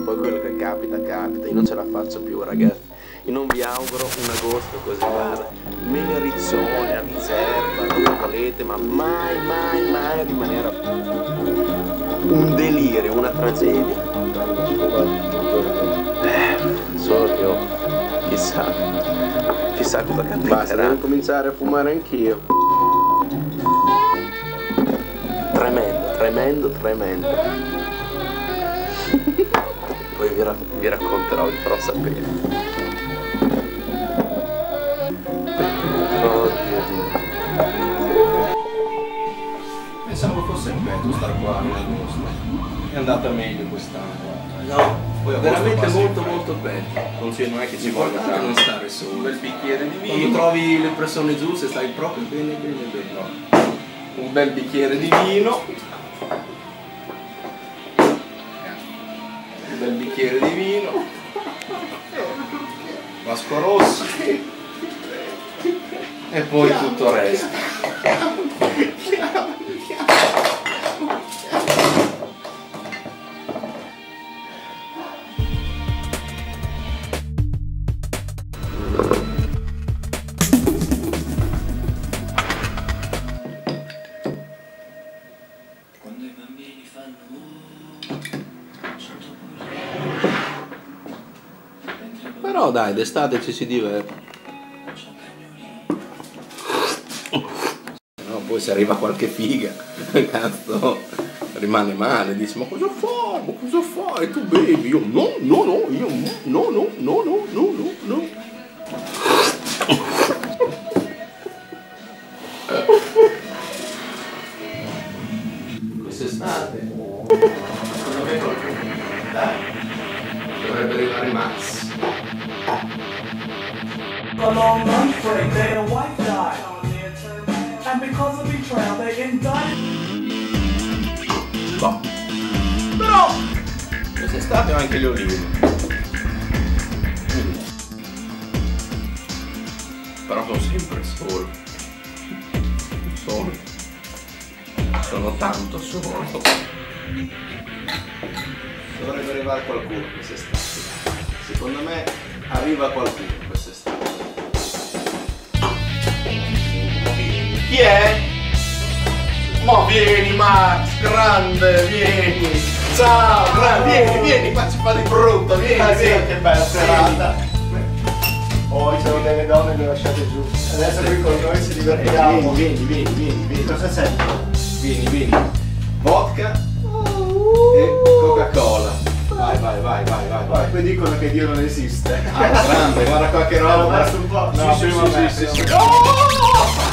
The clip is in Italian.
Poi quello che capita, capita. Io non ce la faccio più, ragazzi. Io non vi auguro un agosto così, guarda. Meglio a Riccione, a Riserva, dove volete, ma mai, mai, mai rimanere un delirio, una tragedia. Solo che io, chissà cosa capiterà. Basta, devo cominciare a fumare anch'io. Tremendo, tremendo, tremendo. Poi vi racconterò, vi farò sapere. Oddio Dio. Pensavo fosse peggio star qua in agosto. È andata meglio quest'anno. No, Poi veramente molto sempre. molto bello. Non è che ci voglia tanto non stare solo. Un bel bicchiere di vino. Quando trovi le persone giuste stai proprio bene, bene, bene. No. Un bel bicchiere di vino. Un bel bicchiere di vino. Vasco Rossi. E poi tutto il resto. Quando i bambini fanno Però dai, d'estate ci si diverte. No, poi se arriva qualche figa, cazzo, rimane male, dici ma cosa fai? Ma cosa fai? Tu bevi? Io no, no, no, io no, no, no, no, no, no, no. Quest'estate non vedo più. Dai, dovrebbe arrivare Max. A long lunch break, they a wife died. And because of betrayal, they indicted. No. Però quest'estate ho anche le olive. Però sono sempre solo. Sono tanto solo. Dovrebbe arrivare qualcuno quest'estate. Secondo me arriva qualcuno quest'estate. Chi è? Ma vieni Max, grande, vieni. Ciao, grande, vieni, qua ci fa di brutto, vieni, vieni. Che bella serata. Poi sono delle donne le lasciate giù. Adesso qui con noi ci divertiamo. Vieni. Cosa senti? Vieni. Vodka e Coca-Cola. Vai. Poi dicono che Dio non esiste. Ah, grande, guarda qua che Ho roba. messo un po'. No, Sì, prima me. sì. Oh!